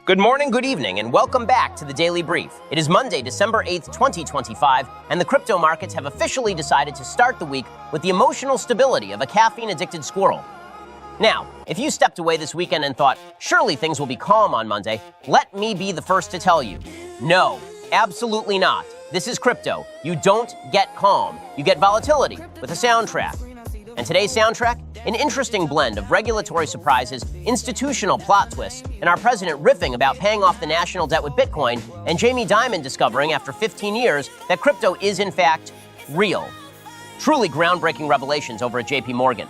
Good morning, good evening, and welcome back to the Daily Brief. It is Monday, December 8th, 2025, and the crypto markets have officially decided to start the week with the emotional stability of a caffeine-addicted squirrel. Now, if you stepped away this weekend and thought, surely things will be calm on Monday, let me be the first to tell you, no, absolutely not. This is crypto. You don't get calm. You get volatility with a soundtrack. And today's soundtrack? An interesting blend of regulatory surprises, institutional plot twists, and our president riffing about paying off the national debt with Bitcoin, and Jamie Dimon discovering after 15 years that crypto is in fact real. Truly groundbreaking revelations over at JP Morgan.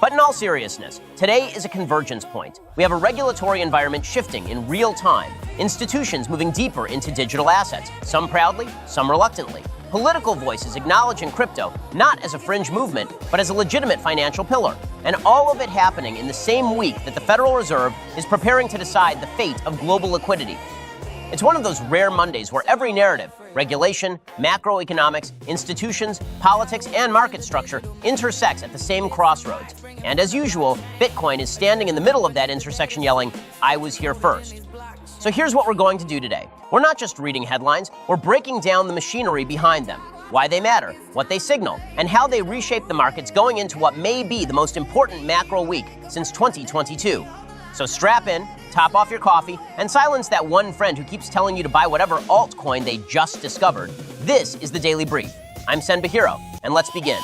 But in all seriousness, today is a convergence point. We have a regulatory environment shifting in real time, institutions moving deeper into digital assets, some proudly, some reluctantly. Political voices acknowledging crypto not as a fringe movement, but as a legitimate financial pillar. And all of it happening in the same week that the Federal Reserve is preparing to decide the fate of global liquidity. It's one of those rare Mondays where every narrative, regulation, macroeconomics, institutions, politics, and market structure intersects at the same crossroads. And as usual, Bitcoin is standing in the middle of that intersection yelling, "I was here first." So here's what we're going to do today. We're not just reading headlines, we're breaking down the machinery behind them, why they matter, what they signal, and how they reshape the markets going into what may be the most important macro week since 2022. So strap in, top off your coffee, and silence that one friend who keeps telling you to buy whatever altcoin they just discovered. This is the Daily Brief. I'm Sen Bahiro, and let's begin.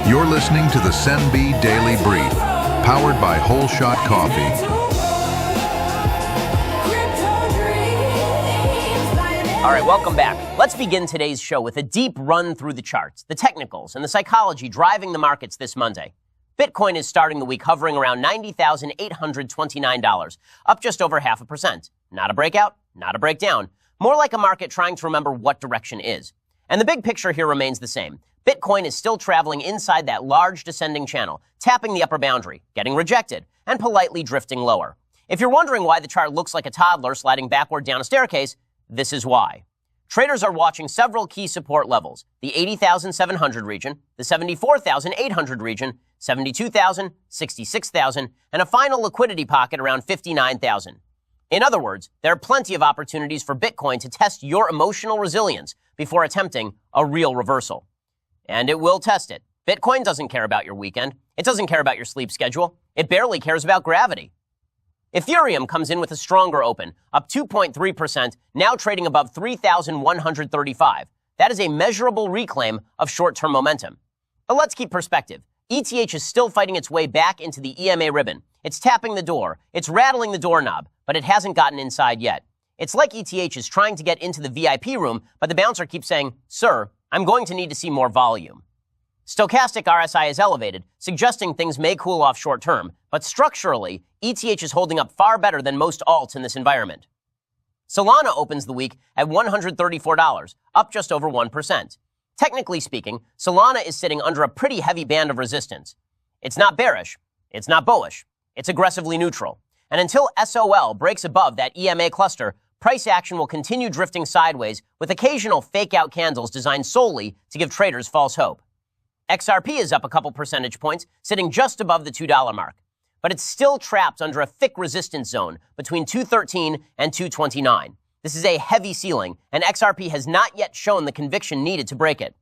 You're listening to the Sen B Daily Brief, powered by Whole Shot Coffee. All right, welcome back. Let's begin today's show with a deep run through the charts, the technicals, and the psychology driving the markets this Monday. Bitcoin is starting the week hovering around $90,829, up just over 0.5%. Not a breakout, not a breakdown. More like a market trying to remember what direction is. And the big picture here remains the same. Bitcoin is still traveling inside that large descending channel, tapping the upper boundary, getting rejected, and politely drifting lower. If you're wondering why the chart looks like a toddler sliding backward down a staircase, this is why. Traders are watching several key support levels, the 80,700 region, the 74,800 region, 72,000, 66,000, and a final liquidity pocket around 59,000. In other words, there are plenty of opportunities for Bitcoin to test your emotional resilience before attempting a real reversal. And it will test it. Bitcoin doesn't care about your weekend. It doesn't care about your sleep schedule. It barely cares about gravity. Ethereum comes in with a stronger open, up 2.3%, now trading above 3,135. That is a measurable reclaim of short-term momentum. But let's keep perspective. ETH is still fighting its way back into the EMA ribbon. It's tapping the door. It's rattling the doorknob, but it hasn't gotten inside yet. It's like ETH is trying to get into the VIP room, but the bouncer keeps saying, "Sir, I'm going to need to see more volume." Stochastic RSI is elevated, suggesting things may cool off short term, but structurally, ETH is holding up far better than most alts in this environment. Solana opens the week at $134, up just over 1%. Technically speaking, Solana is sitting under a pretty heavy band of resistance. It's not bearish, it's not bullish, it's aggressively neutral. And until SOL breaks above that EMA cluster, price action will continue drifting sideways with occasional fake-out candles designed solely to give traders false hope. XRP is up a couple percentage points, sitting just above the $2 mark. But it's still trapped under a thick resistance zone between 213 and 229. This is a heavy ceiling, and XRP has not yet shown the conviction needed to break it.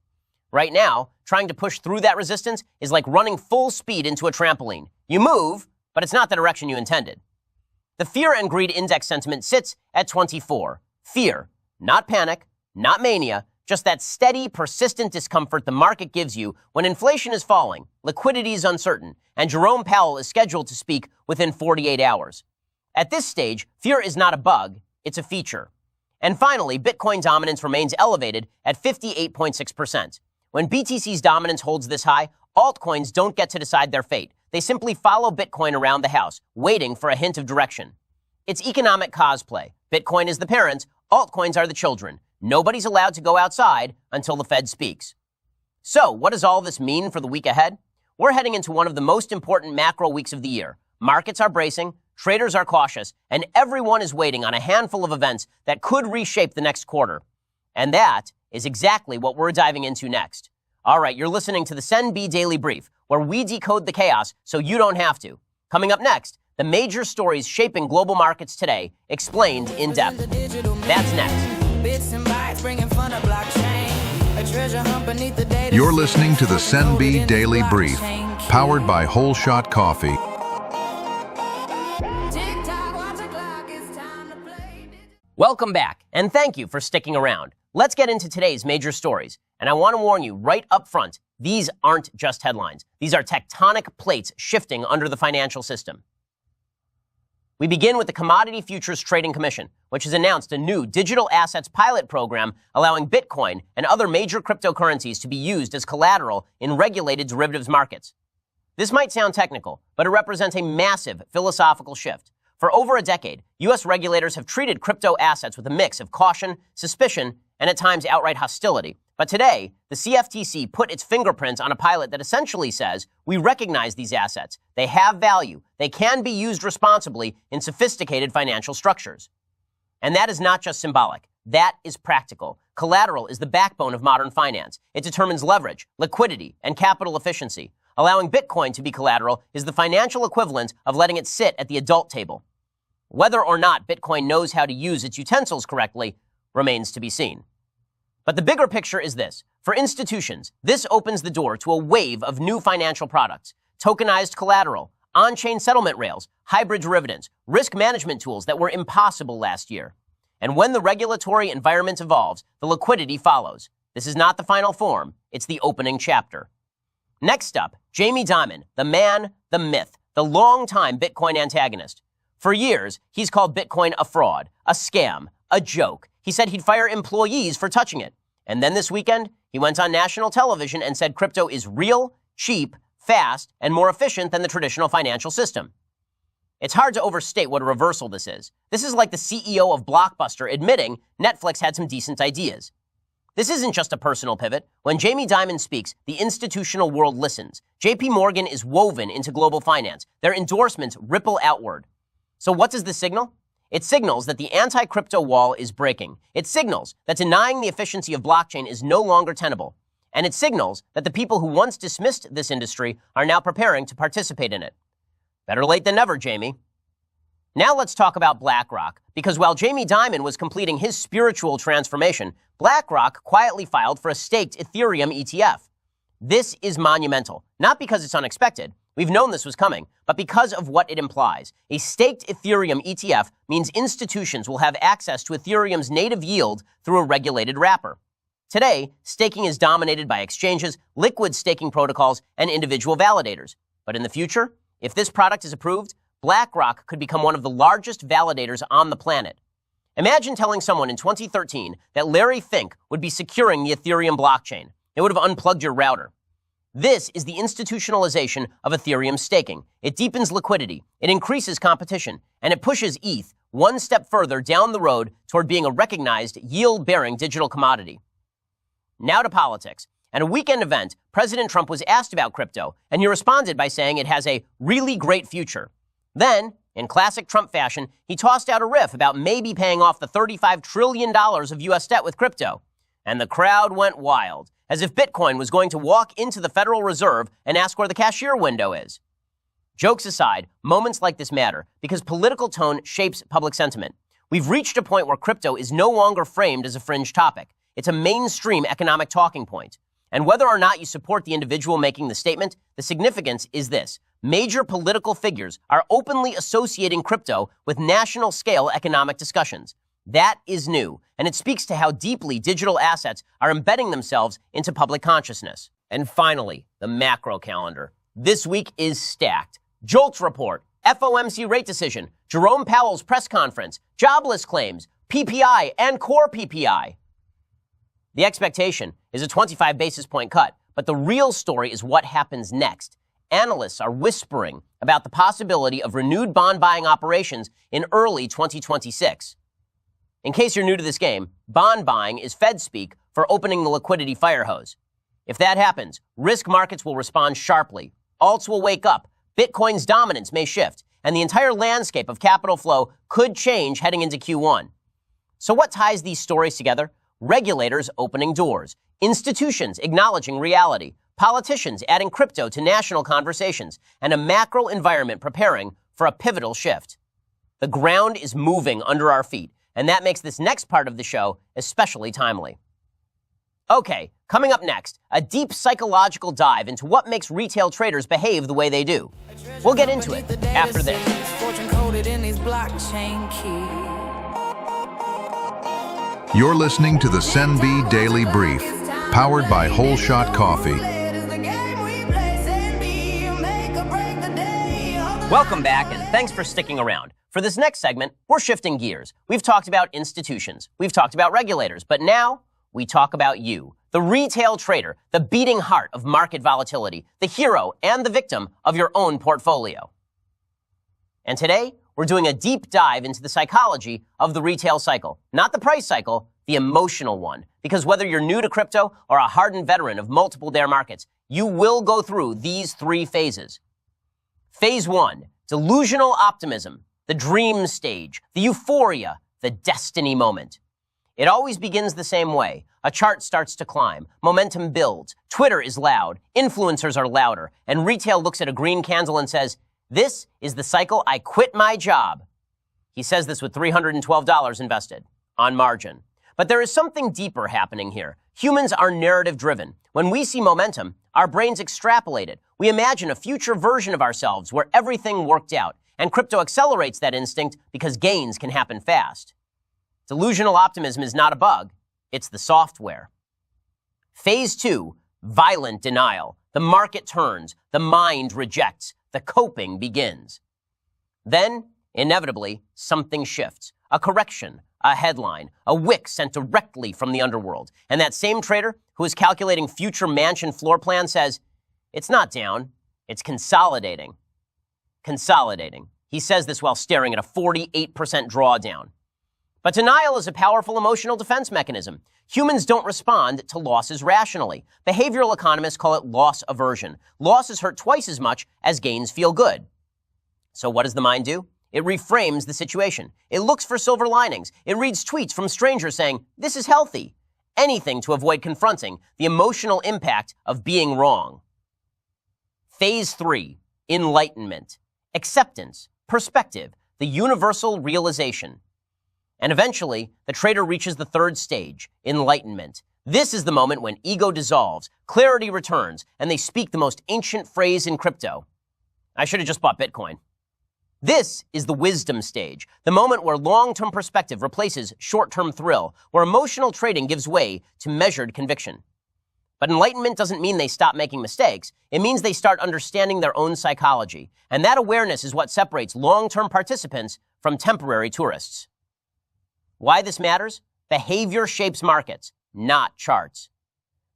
Right now, trying to push through that resistance is like running full speed into a trampoline. You move, but it's not the direction you intended. The Fear and Greed Index sentiment sits at 24. Fear, not panic, not mania, just that steady, persistent discomfort the market gives you when inflation is falling, liquidity is uncertain, and Jerome Powell is scheduled to speak within 48 hours. At this stage, fear is not a bug, it's a feature. And finally, Bitcoin dominance remains elevated at 58.6%. When BTC's dominance holds this high, altcoins don't get to decide their fate. They simply follow Bitcoin around the house, waiting for a hint of direction. It's economic cosplay. Bitcoin is the parents, altcoins are the children. Nobody's allowed to go outside until the Fed speaks. So, what does all this mean for the week ahead? We're heading into one of the most important macro weeks of the year. Markets are bracing, traders are cautious, and everyone is waiting on a handful of events that could reshape the next quarter. And that is exactly what we're diving into next. All right, you're listening to the Sen B Daily Brief, where we decode the chaos so you don't have to. Coming up next, the major stories shaping global markets today, explained in depth. That's next. You're listening to the CNB Daily Brief, powered by Whole Shot Coffee. Welcome back, and thank you for sticking around. Let's get into today's major stories. And I want to warn you right up front, these aren't just headlines. These are tectonic plates shifting under the financial system. We begin with the Commodity Futures Trading Commission, which has announced a new digital assets pilot program allowing Bitcoin and other major cryptocurrencies to be used as collateral in regulated derivatives markets. This might sound technical, but it represents a massive philosophical shift. For over a decade, U.S. regulators have treated crypto assets with a mix of caution, suspicion, and at times outright hostility. But today, the CFTC put its fingerprints on a pilot that essentially says, we recognize these assets. They have value. They can be used responsibly in sophisticated financial structures. And that is not just symbolic. That is practical. Collateral is the backbone of modern finance. It determines leverage, liquidity, and capital efficiency. Allowing Bitcoin to be collateral is the financial equivalent of letting it sit at the adult table. Whether or not Bitcoin knows how to use its utensils correctly remains to be seen. But the bigger picture is this. For institutions, this opens the door to a wave of new financial products, tokenized collateral, on-chain settlement rails, hybrid derivatives, risk management tools that were impossible last year. And when the regulatory environment evolves, the liquidity follows. This is not the final form. It's the opening chapter. Next up, Jamie Dimon, the man, the myth, the longtime Bitcoin antagonist. For years, he's called Bitcoin a fraud, a scam, a joke. He said he'd fire employees for touching it. And then this weekend, he went on national television and said crypto is real, cheap, fast, and more efficient than the traditional financial system. It's hard to overstate what a reversal this is. This is like the CEO of Blockbuster admitting Netflix had some decent ideas. This isn't just a personal pivot. When Jamie Dimon speaks, the institutional world listens. JP Morgan is woven into global finance. Their endorsements ripple outward. So what does this signal? It signals that the anti-crypto wall is breaking. It signals that denying the efficiency of blockchain is no longer tenable. And it signals that the people who once dismissed this industry are now preparing to participate in it. Better late than never, Jamie. Now let's talk about BlackRock, because while Jamie Dimon was completing his spiritual transformation, BlackRock quietly filed for a staked Ethereum ETF. This is monumental, not because it's unexpected. We've known this was coming, but because of what it implies. A staked Ethereum ETF means institutions will have access to Ethereum's native yield through a regulated wrapper. Today, staking is dominated by exchanges, liquid staking protocols, and individual validators. But in the future, if this product is approved, BlackRock could become one of the largest validators on the planet. Imagine telling someone in 2013 that Larry Fink would be securing the Ethereum blockchain. It would have unplugged your router. This is the institutionalization of Ethereum staking. It deepens liquidity, it increases competition, and it pushes ETH one step further down the road toward being a recognized yield-bearing digital commodity. Now to politics. At a weekend event, President Trump was asked about crypto, and he responded by saying it has a really great future. Then, in classic Trump fashion, he tossed out a riff about maybe paying off the $35 trillion of U.S. debt with crypto. And the crowd went wild, as if Bitcoin was going to walk into the Federal Reserve and ask where the cashier window is. Jokes aside, moments like this matter because political tone shapes public sentiment. We've reached a point where crypto is no longer framed as a fringe topic. It's a mainstream economic talking point. And whether or not you support the individual making the statement, the significance is this. Major political figures are openly associating crypto with national-scale economic discussions. That is new, and it speaks to how deeply digital assets are embedding themselves into public consciousness. And finally, the macro calendar. This week is stacked. JOLTs report, FOMC rate decision, Jerome Powell's press conference, jobless claims, PPI, and core PPI. The expectation is a 25 basis point cut, but the real story is what happens next. Analysts are whispering about the possibility of renewed bond buying operations in early 2026. In case you're new to this game, bond buying is Fed speak for opening the liquidity fire hose. If that happens, risk markets will respond sharply. Alts will wake up, Bitcoin's dominance may shift, and the entire landscape of capital flow could change heading into Q1. So what ties these stories together? regulators opening doors, institutions acknowledging reality, politicians adding crypto to national conversations, and a macro environment preparing for a pivotal shift. The ground is moving under our feet, and that makes this next part of the show especially timely. Okay, coming up next, a deep psychological dive into what makes retail traders behave the way they do. We'll get into it after this. You're listening to the CNB Daily Brief, powered by Whole Shot Coffee. Welcome back, and thanks for sticking around. For this next segment, we're shifting gears. We've talked about institutions, we've talked about regulators, but now we talk about you, the retail trader, the beating heart of market volatility, the hero and the victim of your own portfolio. And today, we're doing a deep dive into the psychology of the retail cycle. Not the price cycle, the emotional one. Because whether you're new to crypto or a hardened veteran of multiple bear markets, you will go through these three phases. Phase 1, delusional optimism, the dream stage, the euphoria, the destiny moment. It always begins the same way. A chart starts to climb, momentum builds, Twitter is loud, influencers are louder, and retail looks at a green candle and says, "This is the cycle I quit my job." He says this with $312 invested, on margin. But there is something deeper happening here. Humans are narrative driven. When we see momentum, our brains extrapolate it. We imagine a future version of ourselves where everything worked out, and crypto accelerates that instinct because gains can happen fast. Delusional optimism is not a bug, it's the software. Phase 2, violent denial. The market turns, the mind rejects, the coping begins. Then, inevitably, something shifts. A correction, a headline, a wick sent directly from the underworld. And that same trader who is calculating future mansion floor plan says, "It's not down, it's consolidating." Consolidating. He says this while staring at a 48% drawdown. But denial is a powerful emotional defense mechanism. Humans don't respond to losses rationally. Behavioral economists call it loss aversion. Losses hurt twice as much as gains feel good. So what does the mind do? It reframes the situation. It looks for silver linings. It reads tweets from strangers saying, "This is healthy." Anything to avoid confronting the emotional impact of being wrong. Phase 3, enlightenment, acceptance, perspective, the universal realization. And eventually, the trader reaches the third stage, enlightenment. This is the moment when ego dissolves, clarity returns, and they speak the most ancient phrase in crypto. I should have just bought Bitcoin. This is the wisdom stage, the moment where long-term perspective replaces short-term thrill, where emotional trading gives way to measured conviction. But enlightenment doesn't mean they stop making mistakes. It means they start understanding their own psychology. And that awareness is what separates long-term participants from temporary tourists. Why this matters? Behavior shapes markets, not charts.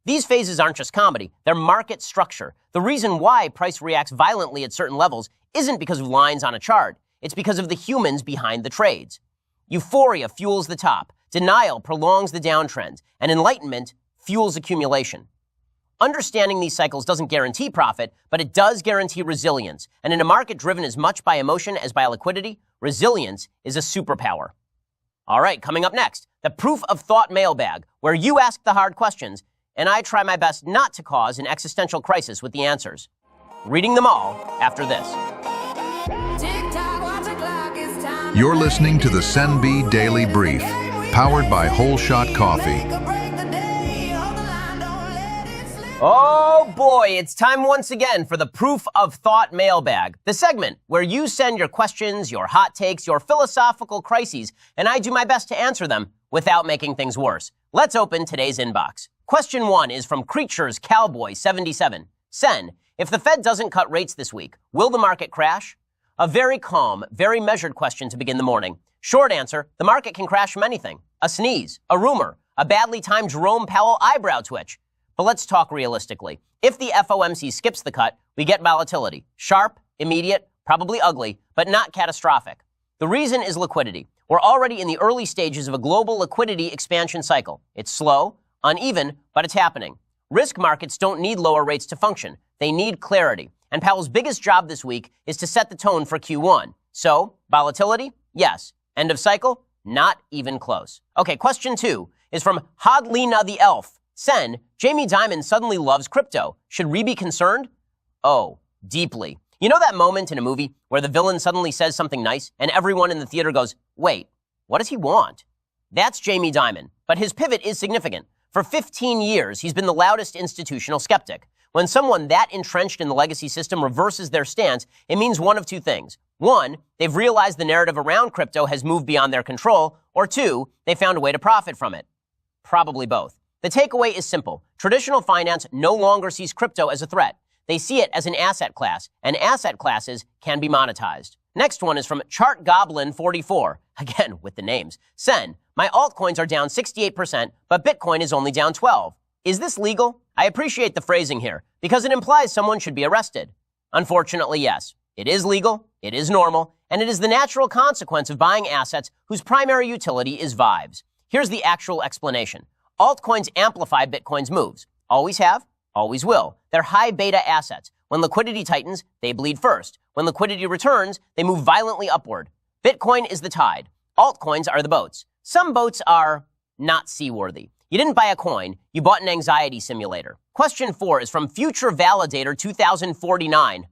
These phases aren't just comedy, they're market structure. The reason why price reacts violently at certain levels isn't because of lines on a chart, it's because of the humans behind the trades. Euphoria fuels the top, denial prolongs the downtrend, and enlightenment fuels accumulation. Understanding these cycles doesn't guarantee profit, but it does guarantee resilience. And in a market driven as much by emotion as by liquidity, resilience is a superpower. All right, coming up next, the Proof of Thought mailbag, where you ask the hard questions, and I try my best not to cause an existential crisis with the answers. Reading them all after this. You're listening to the CNB Daily Brief, powered by Whole Shot Coffee. Oh boy, it's time once again for the Proof of Thought mailbag, the segment where you send your questions, your hot takes, your philosophical crises, and I do my best to answer them without making things worse. Let's open today's inbox. Question 1 is from Creatures Cowboy 77. Sen, if the Fed doesn't cut rates this week, will the market crash? A very calm, very measured question to begin the morning. Short answer, the market can crash from anything. A sneeze, a rumor, a badly timed Jerome Powell eyebrow twitch. But let's talk realistically. If the FOMC skips the cut, we get volatility. Sharp, immediate, probably ugly, but not catastrophic. The reason is liquidity. We're already in the early stages of a global liquidity expansion cycle. It's slow, uneven, but it's happening. Risk markets don't need lower rates to function. They need clarity. And Powell's biggest job this week is to set the tone for Q1. So, volatility? Yes. End of cycle? Not even close. Okay, question 2. is from Hodlina the Elf. Sen, Jamie Dimon suddenly loves crypto. Should we be concerned? Oh, deeply. You know that moment in a movie where the villain suddenly says something nice and everyone in the theater goes, wait, what does he want? That's Jamie Dimon, but his pivot is significant. For 15 years, he's been the loudest institutional skeptic. When someone that entrenched in the legacy system reverses their stance, it means one of two things. One, they've realized the narrative around crypto has moved beyond their control, or two, they found a way to profit from it. Probably both. The takeaway is simple. Traditional finance no longer sees crypto as a threat. They see it as an asset class, and asset classes can be monetized. Next one is from Chart Goblin 44. Again, with the names. Sen, my altcoins are down 68%, but Bitcoin is only down 12%. Is this legal? I appreciate the phrasing here, because it implies someone should be arrested. Unfortunately, yes. It is legal, it is normal, and it is the natural consequence of buying assets whose primary utility is vibes. Here's the actual explanation. Altcoins amplify Bitcoin's moves. Always have, always will. They're high beta assets. When liquidity tightens, they bleed first. When liquidity returns, they move violently upward. Bitcoin is the tide. Altcoins are the boats. Some boats are not seaworthy. You didn't buy a coin, you bought an anxiety simulator. Question 4 is from Future Validator 2049.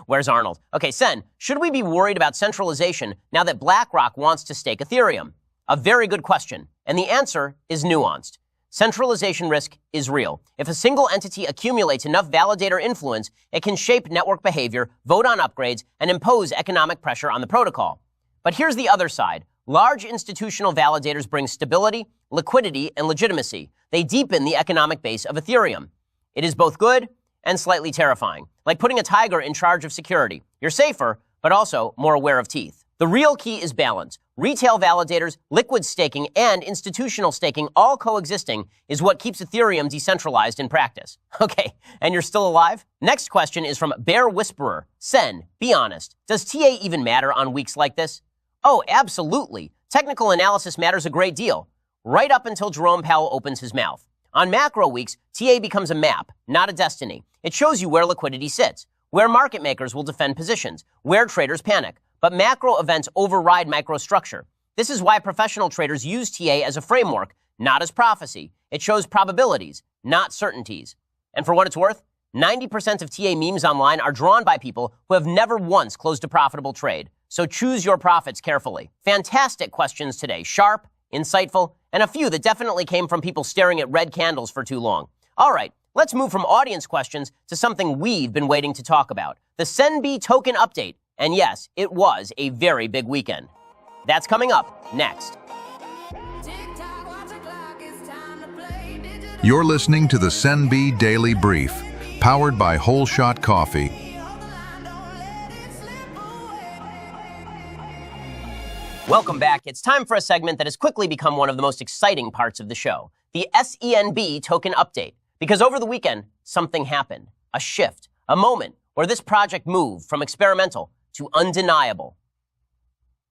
Where's Arnold? Okay, Sen, should we be worried about centralization now that BlackRock wants to stake Ethereum? A very good question, and the answer is nuanced. Centralization risk is real. If a single entity accumulates enough validator influence, it can shape network behavior, vote on upgrades, and impose economic pressure on the protocol. But here's the other side. Large institutional validators bring stability, liquidity, and legitimacy. They deepen the economic base of Ethereum. It is both good and slightly terrifying, like putting a tiger in charge of security. You're safer, but also more aware of teeth. The real key is balance. Retail validators, liquid staking, and institutional staking all coexisting is what keeps Ethereum decentralized in practice. Okay, and you're still alive? Next question is from Bear Whisperer. Sen, be honest. Does TA even matter on weeks like this? Oh, absolutely. Technical analysis matters a great deal, right up until Jerome Powell opens his mouth. On macro weeks, TA becomes a map, not a destiny. It shows you where liquidity sits, where market makers will defend positions, where traders panic. But macro events override microstructure. This is why professional traders use TA as a framework, not as prophecy. It shows probabilities, not certainties. And for what it's worth, 90% of TA memes online are drawn by people who have never once closed a profitable trade. So choose your profits carefully. Fantastic questions today. Sharp, insightful, and a few that definitely came from people staring at red candles for too long. All right, let's move from audience questions to something we've been waiting to talk about. The SenB token update. And yes, it was a very big weekend. That's coming up next. You're listening to the SenB Daily Brief, powered by Whole Shot Coffee. Welcome back. It's time for a segment that has quickly become one of the most exciting parts of the show, the SENB token update. Because over the weekend, something happened. A shift, a moment where this project moved from experimental to undeniable.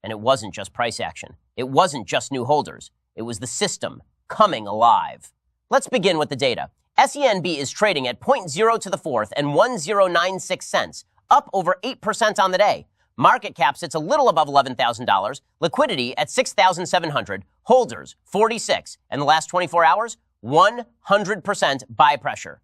And it wasn't just price action. It wasn't just new holders. It was the system coming alive. Let's begin with the data. SENB is trading at 0.0 to the fourth and 1096 cents, up over 8% on the day. Market cap sits a little above $11,000, liquidity at 6,700, holders 46, and the last 24 hours, 100% buy pressure.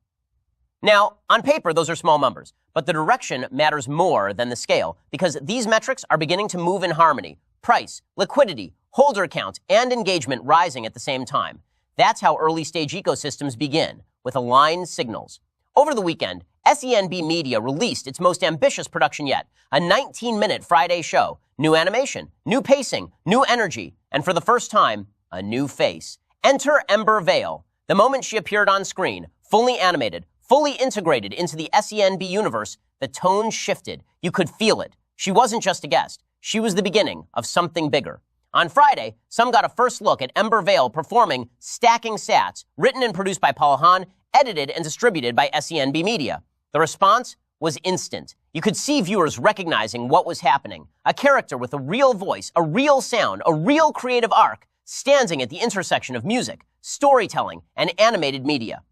Now, on paper, those are small numbers, but the direction matters more than the scale because these metrics are beginning to move in harmony. Price, liquidity, holder count, and engagement rising at the same time. That's how early-stage ecosystems begin, with aligned signals. Over the weekend, SENB Media released its most ambitious production yet, a 19-minute Friday show. New animation, new pacing, new energy, and for the first time, a new face. Enter Ember Vale. The moment she appeared on screen, fully animated, fully integrated into the SENB universe, the tone shifted. You could feel it. She wasn't just a guest. She was the beginning of something bigger. On Friday, some got a first look at Ember Vale performing Stacking Sats, written and produced by Paul Hahn, edited and distributed by SENB Media. The response was instant. You could see viewers recognizing what was happening. A character with a real voice, a real sound, a real creative arc, standing at the intersection of music, storytelling, and animated media.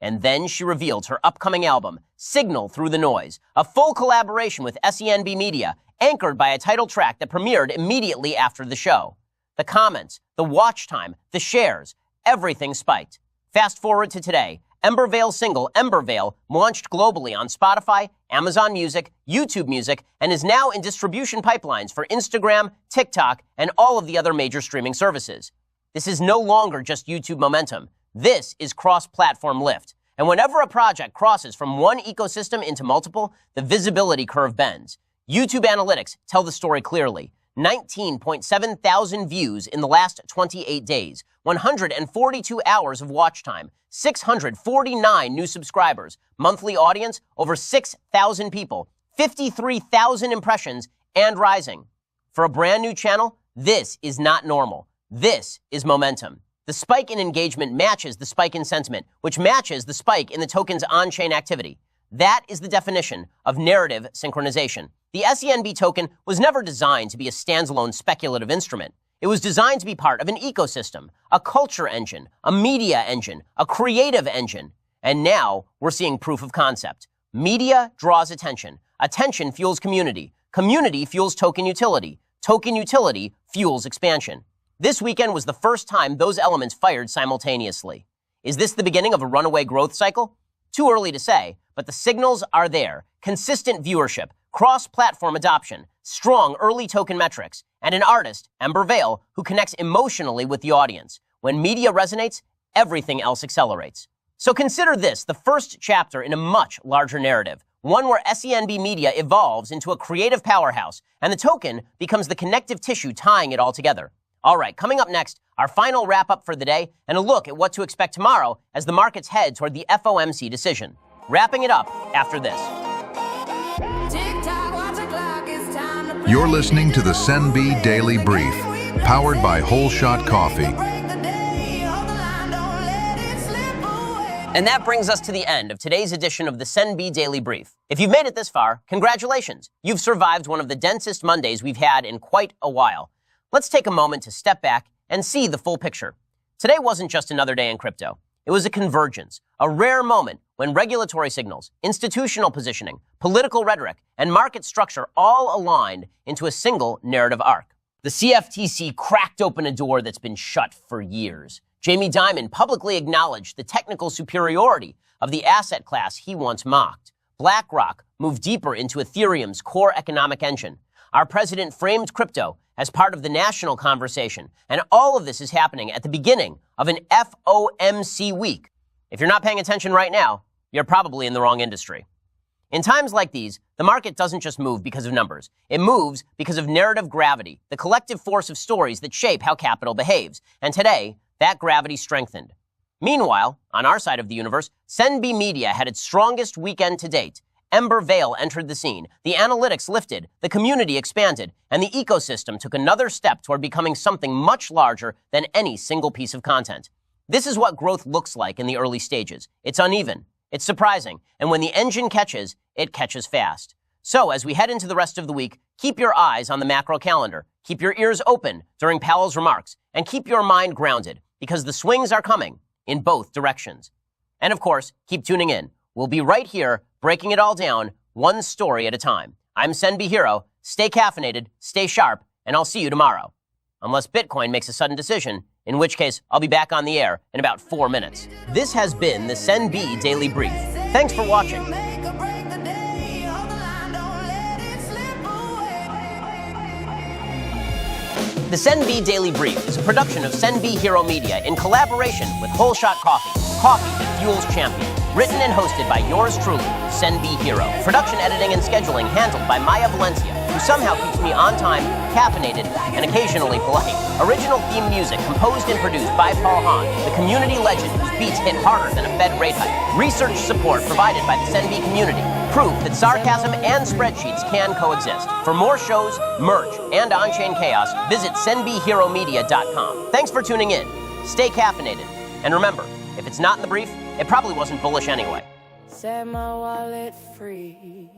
And then she revealed her upcoming album, Signal Through the Noise, a full collaboration with SENB Media, anchored by a title track that premiered immediately after the show. The comments, the watch time, the shares, everything spiked. Fast forward to today. Embervale's single, Embervale, launched globally on Spotify, Amazon Music, YouTube Music, and is now in distribution pipelines for Instagram, TikTok, and all of the other major streaming services. This is no longer just YouTube momentum. This is cross-platform lift. And whenever a project crosses from one ecosystem into multiple, the visibility curve bends. YouTube analytics tell the story clearly. 19.7 thousand views in the last 28 days, 142 hours of watch time, 649 new subscribers, monthly audience over 6,000 people, 53,000 impressions, and rising. For a brand new channel, this is not normal. This is momentum. The spike in engagement matches the spike in sentiment, which matches the spike in the token's on-chain activity. That is the definition of narrative synchronization. The SENB token was never designed to be a standalone speculative instrument. It was designed to be part of an ecosystem, a culture engine, a media engine, a creative engine. And now we're seeing proof of concept. Media draws attention. Attention fuels community. Community fuels token utility. Token utility fuels expansion. This weekend was the first time those elements fired simultaneously. Is this the beginning of a runaway growth cycle? Too early to say, but the signals are there. Consistent viewership, cross-platform adoption, strong early token metrics, and an artist, Embervale, who connects emotionally with the audience. When media resonates, everything else accelerates. So consider this the first chapter in a much larger narrative, one where SENB media evolves into a creative powerhouse, and the token becomes the connective tissue tying it all together. All right, coming up next, our final wrap-up for the day and a look at what to expect tomorrow as the markets head toward the FOMC decision. Wrapping it up after this. You're listening to the CFTC Daily Brief, powered by Whole Shot Coffee. And that brings us to the end of today's edition of the CFTC Daily Brief. If you've made it this far, congratulations. You've survived one of the densest Mondays we've had in quite a while. Let's take a moment to step back and see the full picture. Today wasn't just another day in crypto. It was a convergence, a rare moment when regulatory signals, institutional positioning, political rhetoric, and market structure all aligned into a single narrative arc. The CFTC cracked open a door that's been shut for years. Jamie Dimon publicly acknowledged the technical superiority of the asset class he once mocked. BlackRock moved deeper into Ethereum's core economic engine. Our president framed crypto as part of the national conversation, and all of this is happening at the beginning of an FOMC week. If you're not paying attention right now, you're probably in the wrong industry. In times like these, the market doesn't just move because of numbers. It moves because of narrative gravity, the collective force of stories that shape how capital behaves. And today, that gravity strengthened. Meanwhile, on our side of the universe, CFTC Media had its strongest weekend to date. Embervale entered the scene, the analytics lifted, the community expanded, and the ecosystem took another step toward becoming something much larger than any single piece of content. This is what growth looks like in the early stages. It's uneven, it's surprising, and when the engine catches, it catches fast. So as we head into the rest of the week, keep your eyes on the macro calendar, keep your ears open during Powell's remarks, and keep your mind grounded, because the swings are coming in both directions. And of course, keep tuning in. We'll be right here, breaking it all down, one story at a time. I'm CFTC Hero. Stay caffeinated, stay sharp, and I'll see you tomorrow. Unless Bitcoin makes a sudden decision, in which case I'll be back on the air in about 4 minutes. This has been the CFTC Daily Brief. Thanks for watching. The CFTC Daily Brief is a production of CFTC Hero Media in collaboration with Whole Shot Coffee. Coffee that fuels champion. Written and hosted by yours truly, CFTC Hero. Production, editing, and scheduling handled by Maya Valencia, who somehow keeps me on time, caffeinated, and occasionally polite. Original theme music composed and produced by Paul Hahn, the community legend whose beats hit harder than a Fed rate hike. Research support provided by the CFTC community. Proof that sarcasm and spreadsheets can coexist. For more shows, merch, and on-chain chaos, visit CFTCHeroMedia.com. Thanks for tuning in. Stay caffeinated. And remember, if it's not in the brief, it probably wasn't bullish anyway. Set my wallet free.